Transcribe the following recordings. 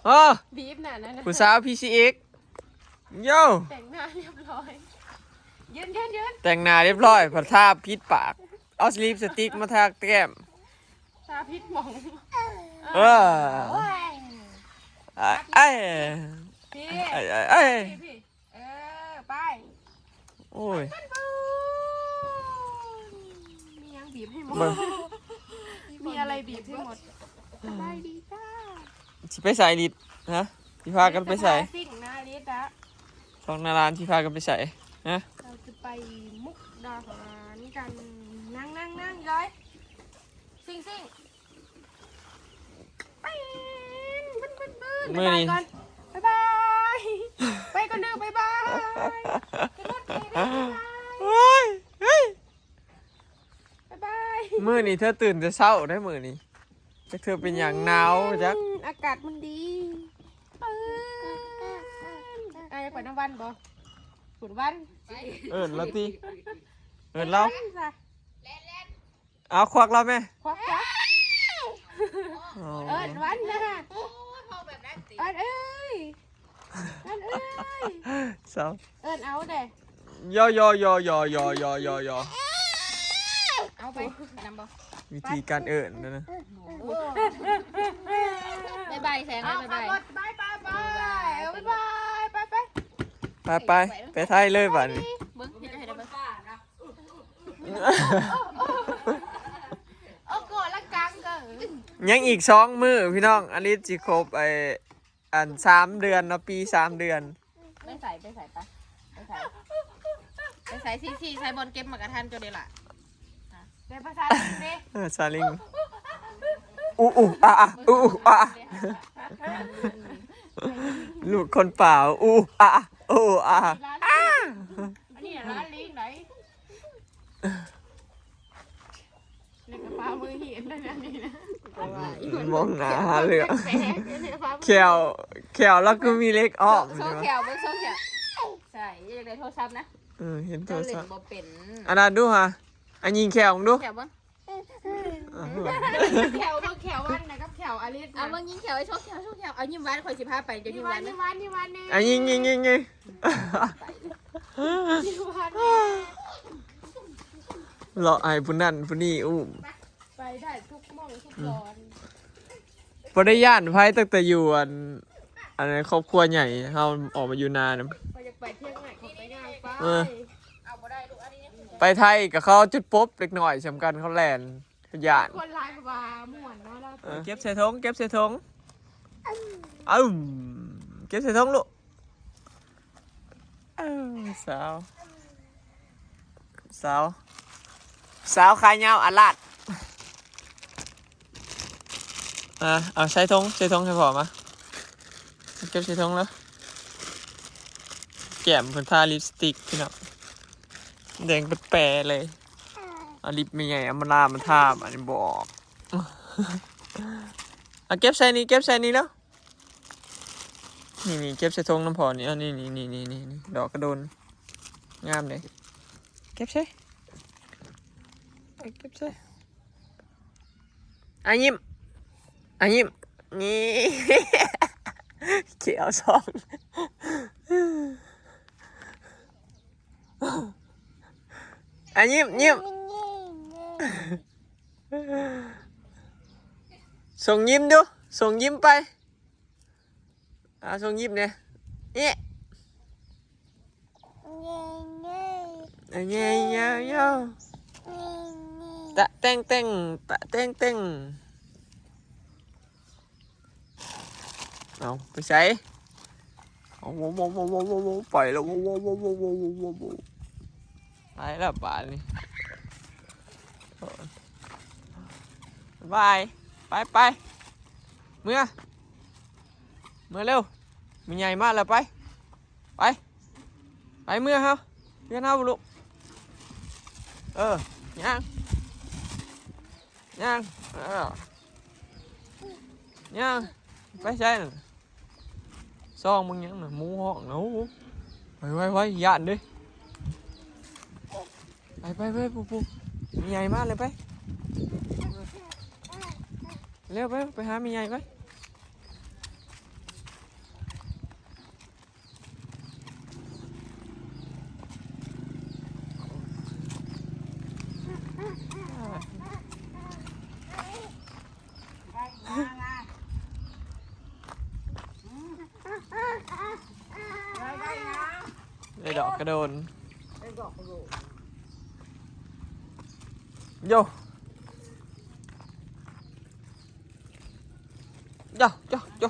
อ๋อบีบน่ะนั่นผู้สาว PCX โย่แต่งหน้าเรียบร้อยยืนแต่งหน้าเรียบร้อยผัดทาพิษปากเอาสลิปสติ๊กมาทาแก้มตาพิษมองเออไอ้พี่ไอ้พี่ไปโอ้ยมียังบีบให้หมดมีอะไรบีบให้หมดได้ดีจ้าที่ไปใส่ลิดฮะที่พากันไปใส่สิ่งนาลิดะสองนารานที่พากันไปใส่ฮะเราจะไปมุกดาหารกันนั่งย้อยสิ่งไปเมื่อนี้ก่อนบ๊ายบายไปก่อนเด้อบ๊ายบายขึ้นรถไปบ๊ายบายมื่อนี้เธอตื่นจะเศร้าได้มื่อนี้แต่เธอเป็นอย่างหนาวจักอากาศมันดีอยากไปน้ำวันบ่ฝุ่นวันแล้วตีเราเอาควักเราไหมควักวันนะเอ้ยเศร้าเอาเด้ยอเอาไปนำบ่วิธีการนั่นนะบ๊ายบายแสงบ๊ายบายไปไทยเลยบัดนี้ยังอีก2 มื้อพี่น้องอลิสจิครบอัน3 เดือนเนาะปี3 เดือนไม่ใส่ไปใส่ซี่ใส่บอลเก็บมากระทันจนเลยล่ะเป็นภาษาอังกฤษซาลิงอ่ะลูกคนเปล่าอ่ะอันนี้ร้านลิงไหนเล็กกระเป๋ามือเห็นได้แล้วนี่นะมองหน้าเลยแขวแล้วก็มีเล็กอ้อมโซ่แขวเบิ้งโซ่แขวใช่ยังได้โทรศัพท์นะเห็นโทรศัพท์อันนั้นดูฮะอันยิงแขวมึงดูแขวบ้างแขววันนะครับแขวอลิสเอาบ้างยิงแขวไอ้โชว์แขวเอายิ้มวันคอย15ไปจะยิ้มวันอันยิงรอไอ้ผู้นั่นผู้นี่ไปได้ทุกม่องทุกตอนปริญาณไพ่ตั้งแต่อยู่อันนั้นครอบครัวใหญ่เขาออกมาอยู่นานไปเที่ยงไหนเขาไปงานไปไทยกับเขาจุดปุ๊บเล็กหน่อยสำคัญเขาแลนขยันคนลายว่าม่วนเนาะเก็บใส่ถุงเก็บใส่ถุงเก็บใส่ถุงลูกสาวขายเงาอัดลาดเอาใส่ถุงให้พอมาเก็บใส่ถุงแล้วแก้มเพิ่นทาลิปสติกพี่น้องแดงเป็นแปรเลยเอาลิปไม่ใหญ่เอามาลามาทาอันนี้บอกเอาเก็บใส่นี่แล้วนี่เก็บใส่ถุงน้ำพอนี่เอานี่ดอกกระโดนงามเลยเก็บใส่ยิ้มนี่เขียวซองยิ้มส่งยิ้มดูส่งยิ้มไปส่งยิ้มเนี่ยตะเต้งเอาไปใส่ปล่อยแล้วไปแล้วป่านนี้ไปเมื่อเร็วมีใหญ่มากแล้วไปเมื่อครับเพื่อนเอาลูกย่างไปใช่น่ะซองมึงยังน่ะหมูห้องหนูไว้ย่านดิไปปุ๊บมีใหญ่มากเลยไปเร็วไปหามีใหญ่ไป ดอกกระโดน ไอ้ดอกกระโดด โยโยโยโย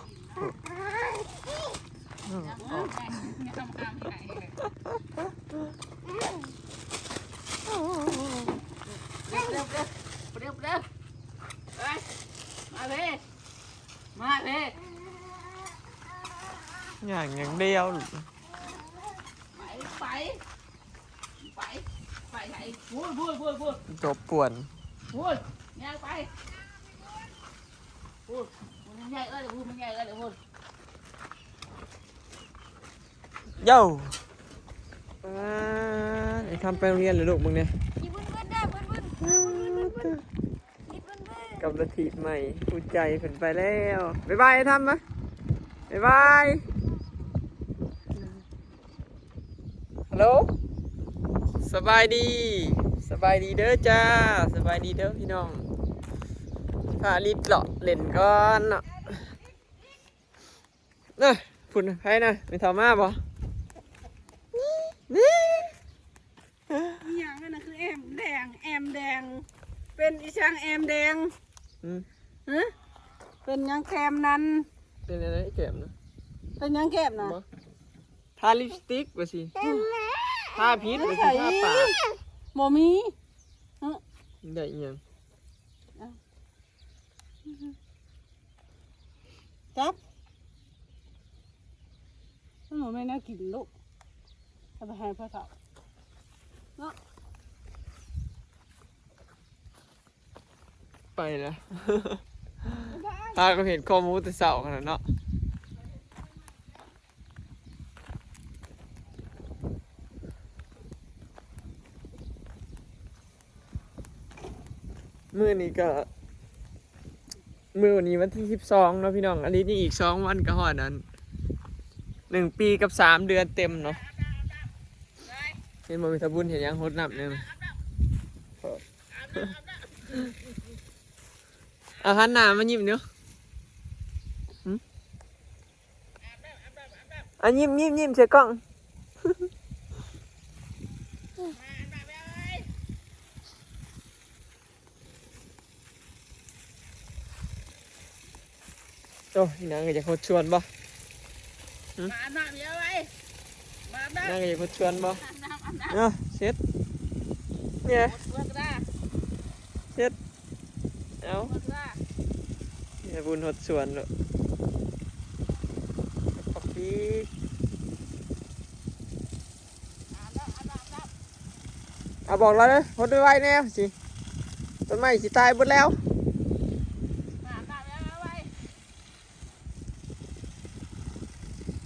เร็วเร็วเร็วเร็วไปมาเลยมาเลย อย่างเดียว ไปไปไปไหนพูดพูด จบป่วน พูดเนี่ยไปพูดมันใหญ่เอ้ยพูดมันใหญ่เอ้ยพูด โยไอ้ทำไปโรงเรียนเลยลูกมึงเนี่ย ยิ้มเบิ้ลได้เบิ้ลยิ้มเบิ้ล กับระทีใหม่ผู้ใจเพิ่นไปแล้วบ๊ายบายไอ้ทำมะบ๊ายบายฮัลโหลสบายดีเด้อจ้าสบายดีเด้อพี่น้องพาลิดเลาะเล่นก่อนเนาะน่ะฝุ่นใครนะมีทอมาบ่นี่ นี่อย่างนั้นนะคือแอมแดงเป็นอีช่างแอมแดง อืม ฮะเป็นยังแคมนั้น เป็นอะไรแก้มนะ เป็นยังแคมนะ บ่ทาลิปสติกบ่สิทาพิษบ่สิทาปาก โมมีฮะ ได้อีหยัง จับมันหนูไม่น่ากินลูกเอาไปให้พ่อสาวเนาะ ไปแล้วพาก็เห็นข้อมูลแต่เสาขนาดเนาะมื้อนี้ก็มื้อวันนี้วันที่12เนาะพี่น้องอันนี้นี่อีก2วันก็ฮอดนั้น1 ปีกับ3 เดือนเต็มเนาะเห็นบ่มีทบุญเห็นยังฮดน้ำหนึงอาหารหนามายิ้มเนาะอ่ะยิ้มเช็คกล้องโอ้ยนางก็จะโคตรชวนบ่ มาหน้าเยอะไปมาหน้าน างก็จะโคตรชวนบ่เนาะเช็ดเนี่ย เลิกได้ เช็ดเอา เลิกได้ เนี่ยบุญหดชวนเลยปักปีเอาบอกเราเลยหดด้วยไว้แน่สิต้นไม้สิตายหมดแล้ว มาหน้าเยอะไป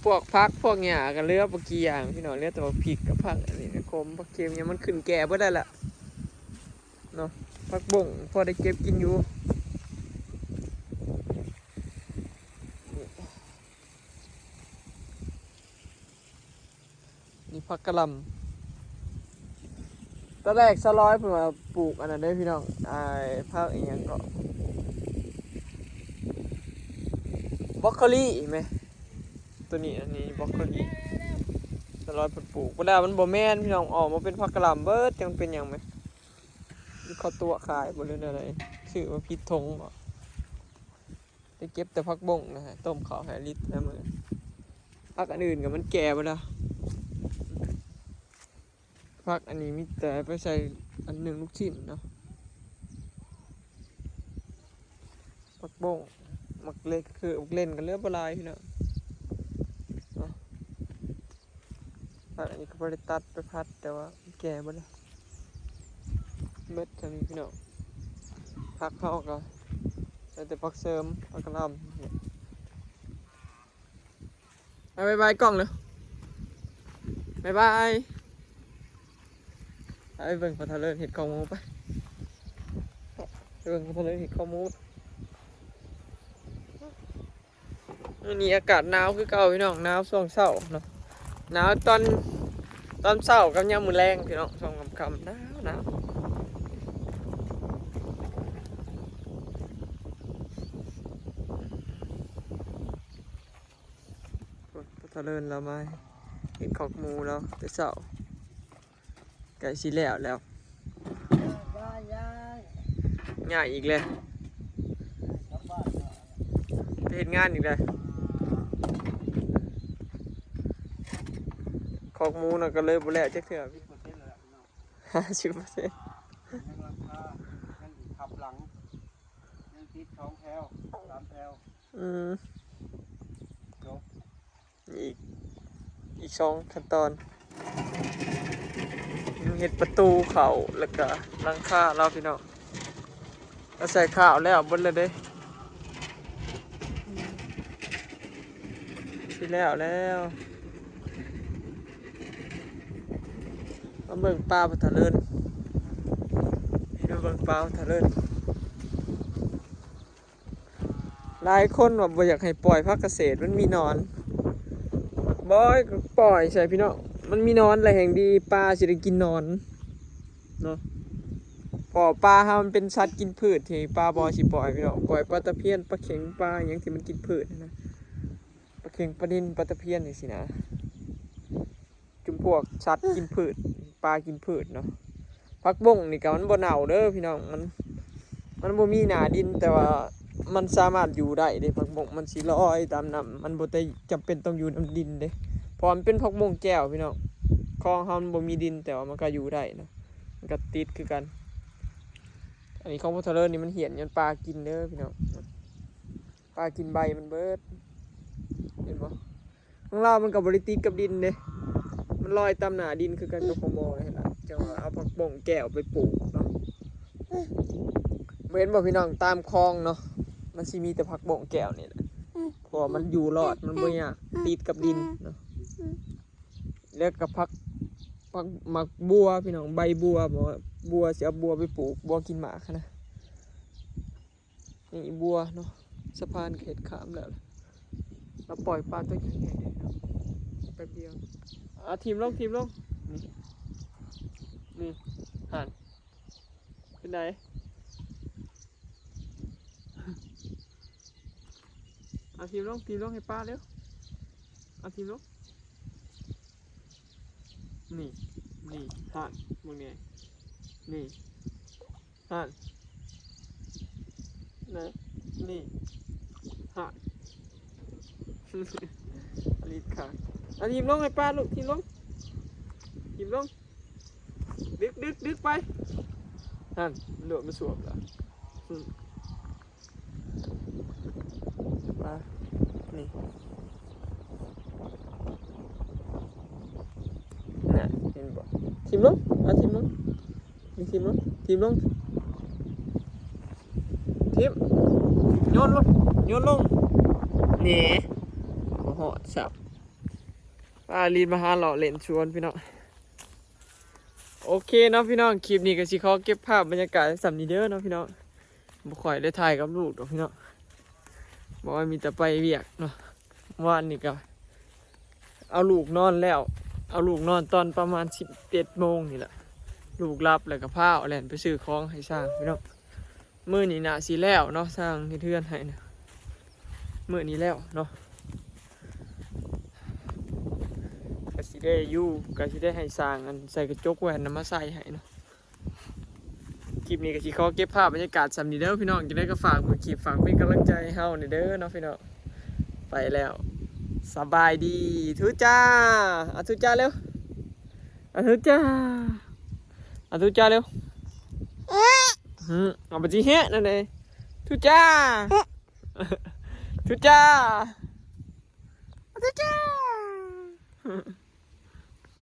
พวกพักพวกหญ้ากันเลือกปกี่อย่างพี่น้องเลือกแต่ว่าพริกกับผักอันนี้นะคมผักเค็มเนี่ยมันขึ้นแก่บ่ได้ละเนาะผักบ่งพอได้เก็บกินอยู่นี่ผักกะหล่ำตอนแรกสลอยเพิ่นว่าปลูกอันนั้นได้อพี่น้องไอ้ผักอีหยังก็บรอกโคลีไหมตัวนี้อันนี้บรอกโคลีสลอยเพิ่นปลูกเวลามันบ่แม่นพี่น้องออกมาเป็นผักกะหล่ำเบิดจังเป็นหยังไหมมีเขาตัวขายบ่หรืออะไรซื้อมาพิดทงบ่ได้เก็บแต่ผักบงนะฮะต้มข้าวให้ลิตรนะมื้อผักอันอื่นก็มันแก่ไปแล้วผักอันนี้มีแต่ไปใส่อันหนึ่งลูกชิ้นเนาะผักบงมักเล็กคือมักเล่นกันเลือบลายพี่น้องเนาะผักอันนี้ก็บ่ได้ตัดไปพัดแต่ว่ามันแก่ไปแล้วเม็ดจะมีพี่น้องผักเข้าก็แต่ผักเสริมผักกะหล่ำเนี่ยบ๊ายบายกล้องเลยบ๊ายบายไปเบิ่งพอทะเลเห็ดข้าวหมูไปเบิ่งพอทะเลเห็ดข้าวหมูนี่อากาศหนาวคือเก่าพี่น้องหนาวช่วงเช้าเนาะหนาวตอนเช้ากับยามมื้อแลงพี่น้องช่วงค่ำๆหนาวพอทะเลเรามา เห็นขอกหมูแล้วแต่เช้าไก่สิแล้วง่ายอีกเลยไปเฮ็ดงานอีกเลยขอกหมูน่ะก็เลยบ่แล้วจักเทื่อ 50% ยังราคายังขับหลังยังติด2แถว3แถวจบ อีก2ขั้นตอนเฮ็ดประตูเข้าแล้วก็หลังคาเราพี่น้องแล้วใส่ข้าวแล้วเบิดเลยเด้สิแล้วมาเบิ่งปลาทะเลินมาเบิ่งปลาทะเลินหลายคนว่าบ่อยากให้ปล่อยภาคเกษตรมันมีหนอนบ่อยก็ปล่อยใช่พี่น้องมันมีหนอนอะไรแห่งดีปลาสิได้กินหนอนเนาะพอปลาเฮามันเป็นสัตว์กินพืชที่ปลาบ่สิปล่อยพี่น้องปล่อยปลาตะเพียนปลาเข็งปลาหยังที่มันกินพืชนะปลาเข็งปลานิลปลาตะเพียนนี่สินะจุ่มพวกสัตว์กินพืชปลากินพืชเนาะผักบุ้งนี่ก็มันบ่เน่าเด้อพี่น้องมันบ่มีหน้าดินแต่ว่ามันสามารถอยู่ได้เด้ผักบุ้งมันสิลอยตามน้ำมันบ่ได้จำเป็นต้องอยู่น้ำดินเด้เพราะมันเป็นผักบุ้งแก้วพี่น้องคลองเฮามันบ่มีดินแต่ว่ามันก็อยู่ได้นะมันก็ติดคือกันอันนี้ของพวกทะเลนี่มันเหี่ยนยันปลากินเด้อพี่น้องปลากินใบมันเบิดเห็นบ่ข้างล่างมันก็บ่ได้ติดกับดินเด้มันลอยตามหน้าดินคือกันกับของบ่เลยล่ะจังว่าเอาผักบุ้งแก้วไปปลูกเนาะเห็นบ่พี่น้องตามคลองเนาะมันสิมีแต่ผักบุ้งแก้วนี่แหละเพราะมันอยู่รอดมันบ่ยากติดกับดินเนาะแล้วก็ผักหมักบัวพี่น้องใบบัวบ่บัวสิเอาบัวไปปลูกบัวกินหมากนะนี่บัวเนาะสะพานเขตขามแล้วเราปล่อยปลาตัวใหญ่ๆเนาะแป๊บเดียวทีมลงนี่หันเป็นไงทีมลงให้ป้าเร็วทีมลงนี่หันมึงเนี่ยนี่หันนะนี่หันอลิศค่ะทีมลงให้ป้าลูกทีมลงดึกไปนั่นเหลือมาสวมแล้วป้านี่น่ะเห็นบ่ทีมลงทีมลงนี่ทีมลงทีมโยนลงนี่โอ้โหสับป้าลีนมาหาหล่อเล่นชวนพี่น้องโอเคเนาะพี่น้องคลิปนี้ก็สิขอเก็บภาพบรรยากาศสำนีเด้อเนาะพี่น้องบ่ค่อยได้ถ่ายกับลูกดอกพี่น้องบอกว่ามีแต่ไปเวียกเนาะวันนี้ก็เอาลูกนอนแล้วเอาลูกนอนตอนประมาณ11 โมงนี่แหละลูกรับแล้วก็พาเอาแล่นไปซื้อของให้สร้างพี่น้องมื้อนี้น่ะสิแล้วเนาะสร้างเฮือนให้นะมื้อนี้แล้วเนาะก็สิได้อยู่ก็สิได้ให้สร้างอันใส่กระจกแหวนนำมาใส่ให้เนาะคลิปนี้ก็สิขอเก็บภาพบรรยากาศสำนีเด้อพี่น้องจะได้ก็ฝากมือคลิปฝากเป็นกำลังใจให้เฮาเด้อเนาะพี่น้องไปแล้วสบายดีทุจ้าทุจ้าเร็วทุจ้าทุจ้าเร็วเอาไปจีเฮะนั่นเองทุจ้าทุจ้า